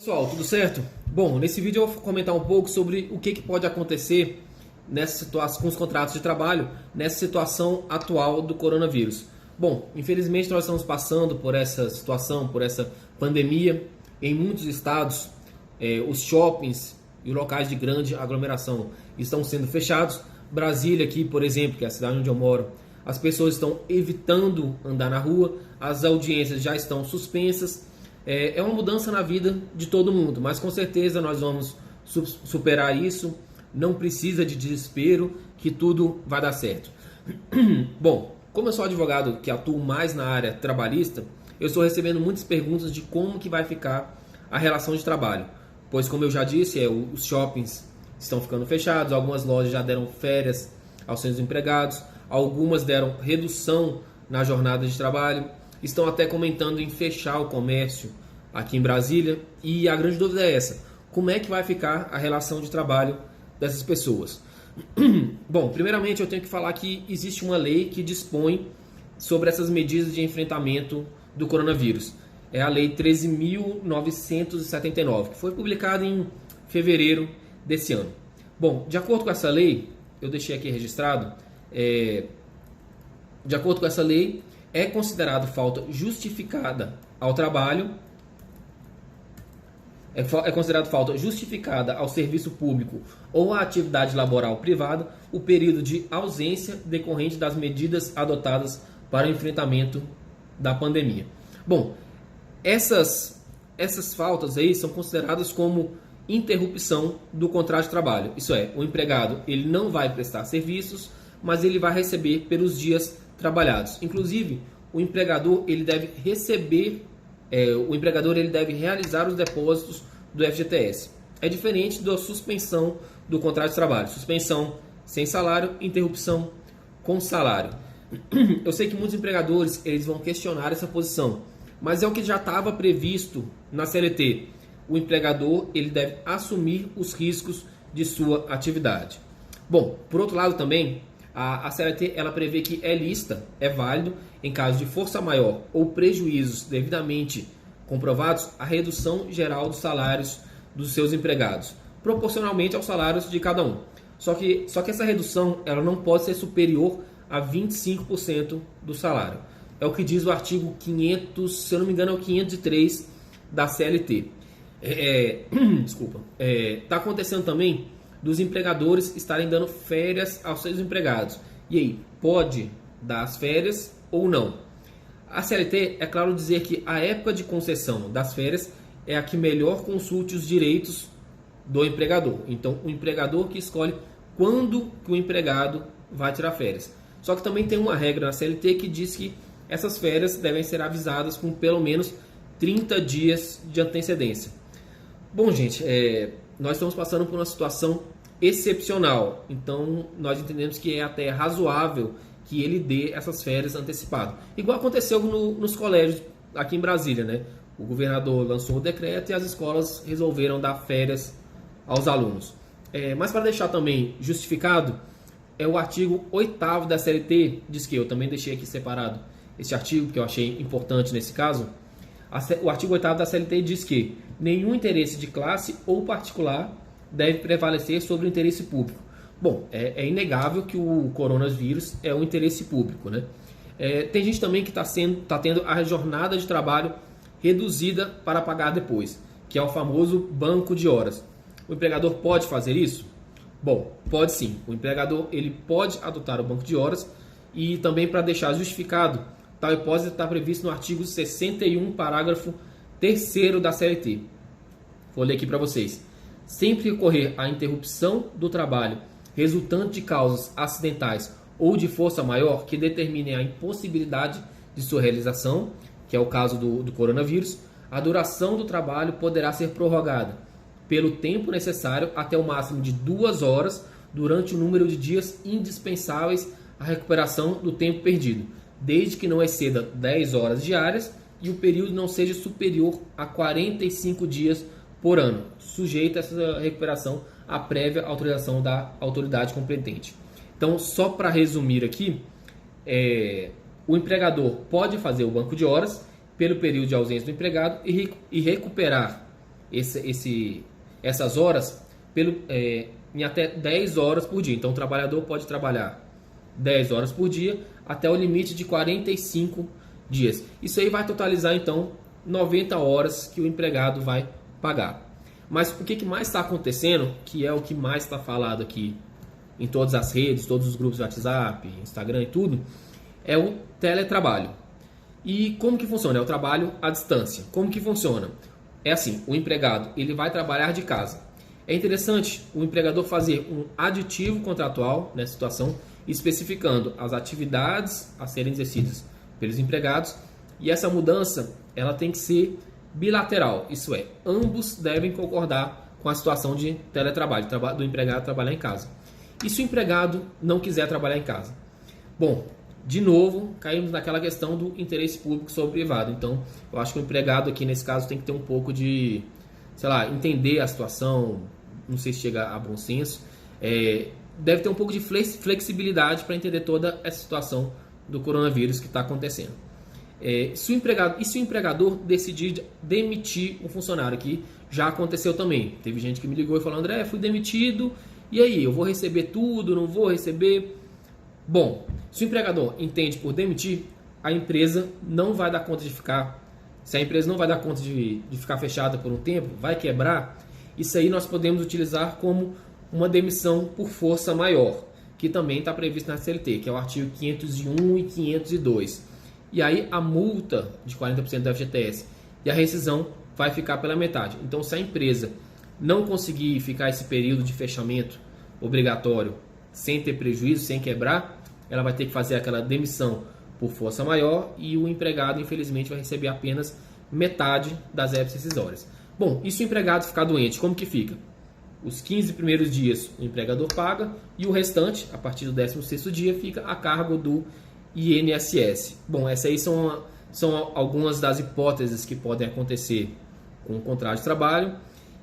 Pessoal, tudo certo? Bom, nesse vídeo eu vou comentar um pouco sobre o que pode acontecer nessa situação, com os contratos de trabalho nessa situação atual do coronavírus. Bom, infelizmente nós estamos passando por essa situação, por essa pandemia. Em muitos estados, os shoppings e locais de grande aglomeração estão sendo fechados. Brasília aqui, por exemplo, que é a cidade onde eu moro, as pessoas estão evitando andar na rua, as audiências já estão suspensas. É uma mudança na vida de todo mundo, mas com certeza nós vamos superar isso. Não precisa de desespero, que tudo vai dar certo. Bom, como eu sou advogado que atuo mais na área trabalhista, eu estou recebendo muitas perguntas de como que vai ficar a relação de trabalho. Pois, como eu já disse, os shoppings estão ficando fechados, algumas lojas já deram férias aos seus empregados, algumas deram redução na jornada de trabalho, estão até comentando em fechar o comércio aqui em Brasília. E a grande dúvida é essa: como é que vai ficar a relação de trabalho dessas pessoas? Bom, primeiramente eu tenho que falar que existe uma lei que dispõe sobre essas medidas de enfrentamento do coronavírus. É a Lei 13.979, que foi publicada em fevereiro desse ano. Bom, de acordo com essa lei, eu deixei aqui registrado, de acordo com essa lei, é considerado falta justificada ao trabalho, é considerado falta justificada ao serviço público ou à atividade laboral privada o período de ausência decorrente das medidas adotadas para o enfrentamento da pandemia. Bom, essas faltas aí são consideradas como interrupção do contrato de trabalho. Isso é, o empregado ele não vai prestar serviços, mas ele vai receber pelos dias trabalhados. Inclusive, o empregador ele deve realizar os depósitos do FGTS. É diferente da suspensão do contrato de trabalho. Suspensão sem salário, interrupção com salário. Eu sei que muitos empregadores eles vão questionar essa posição, mas é o que já estava previsto na CLT. O empregador ele deve assumir os riscos de sua atividade. Bom, por outro lado também, a CLT ela prevê que é lícita, é válido, em caso de força maior ou prejuízos devidamente comprovados, a redução geral dos salários dos seus empregados, proporcionalmente aos salários de cada um. Só que essa redução ela não pode ser superior a 25% do salário. É o que diz o artigo 500, se eu não me engano é o 503 da CLT. Está acontecendo também dos empregadores estarem dando férias aos seus empregados. E aí, pode dar as férias ou não? A CLT é claro dizer que a época de concessão das férias é a que melhor consulte os direitos do empregador. Então, o empregador que escolhe quando que o empregado vai tirar férias. Só que também tem uma regra na CLT que diz que essas férias devem ser avisadas com pelo menos 30 dias de antecedência. Bom, gente, nós estamos passando por uma situação excepcional, então nós entendemos que é até razoável que ele dê essas férias antecipadas. Igual aconteceu nos colégios aqui em Brasília, né? O governador lançou o decreto e as escolas resolveram dar férias aos alunos. Mas para deixar também justificado, o artigo 8º da CLT diz que eu também deixei aqui separado esse artigo, que eu achei importante nesse caso. O artigo 8º da CLT diz que nenhum interesse de classe ou particular deve prevalecer sobre o interesse público. Bom, é inegável que o coronavírus é um interesse público, né? Tem gente também que está tendo a jornada de trabalho reduzida para pagar depois, que é o famoso banco de horas. O empregador pode fazer isso? Bom, pode sim. O empregador ele pode adotar o banco de horas e também, para deixar justificado, tal hipótese está previsto no artigo 61, parágrafo 3º da CLT. Vou ler aqui para vocês. Sempre que ocorrer a interrupção do trabalho resultante de causas acidentais ou de força maior que determinem a impossibilidade de sua realização, que é o caso do coronavírus, a duração do trabalho poderá ser prorrogada pelo tempo necessário até o máximo de 2 horas durante o número de dias indispensáveis à recuperação do tempo perdido, desde que não exceda 10 horas diárias e o período não seja superior a 45 dias por ano, sujeito a essa recuperação à prévia autorização da autoridade competente. Então, só para resumir aqui, o empregador pode fazer o banco de horas pelo período de ausência do empregado e recuperar essas horas em até 10 horas por dia. Então o trabalhador pode trabalhar 10 horas por dia até o limite de 45 dias. Isso aí vai totalizar então 90 horas que o empregado vai pagar. Mas o que mais está acontecendo, que é o que mais está falado aqui em todas as redes, todos os grupos de WhatsApp, Instagram e tudo, é o teletrabalho. E como que funciona? É o trabalho à distância. Como que funciona? É assim, o empregado ele vai trabalhar de casa. É interessante o empregador fazer um aditivo contratual nessa situação, especificando as atividades a serem exercidas pelos empregados, e essa mudança ela tem que ser bilateral, isso é, ambos devem concordar com a situação de teletrabalho, do empregado trabalhar em casa. E se o empregado não quiser trabalhar em casa? Bom, de novo, caímos naquela questão do interesse público sobre privado. Então, eu acho que o empregado aqui nesse caso tem que ter um pouco de, sei lá, entender a situação, não sei se chega a bom senso, deve ter um pouco de flexibilidade para entender toda essa situação do coronavírus que está acontecendo. Se o empregador decidir demitir um funcionário, que já aconteceu também. Teve gente que me ligou e falou: André, fui demitido, e aí, eu vou receber tudo, não vou receber? Bom, se o empregador entende por demitir, a empresa não vai dar conta de ficar. Se a empresa não vai dar conta de ficar fechada por um tempo, vai quebrar, isso aí nós podemos utilizar como uma demissão por força maior, que também está previsto na CLT, que é o artigo 501 e 502. E aí a multa de 40% do FGTS e a rescisão vai ficar pela metade. Então, se a empresa não conseguir ficar esse período de fechamento obrigatório sem ter prejuízo, sem quebrar, ela vai ter que fazer aquela demissão por força maior e o empregado, infelizmente, vai receber apenas metade das verbas rescisórias. Bom, e se o empregado ficar doente, como que fica? Os 15 primeiros dias o empregador paga e o restante, a partir do 16º dia, fica a cargo do INSS. Bom, essas aí são algumas das hipóteses que podem acontecer com o contrato de trabalho.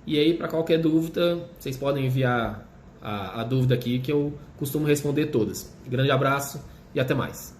E aí, para qualquer dúvida, vocês podem enviar a dúvida aqui, que eu costumo responder todas. Grande abraço e até mais.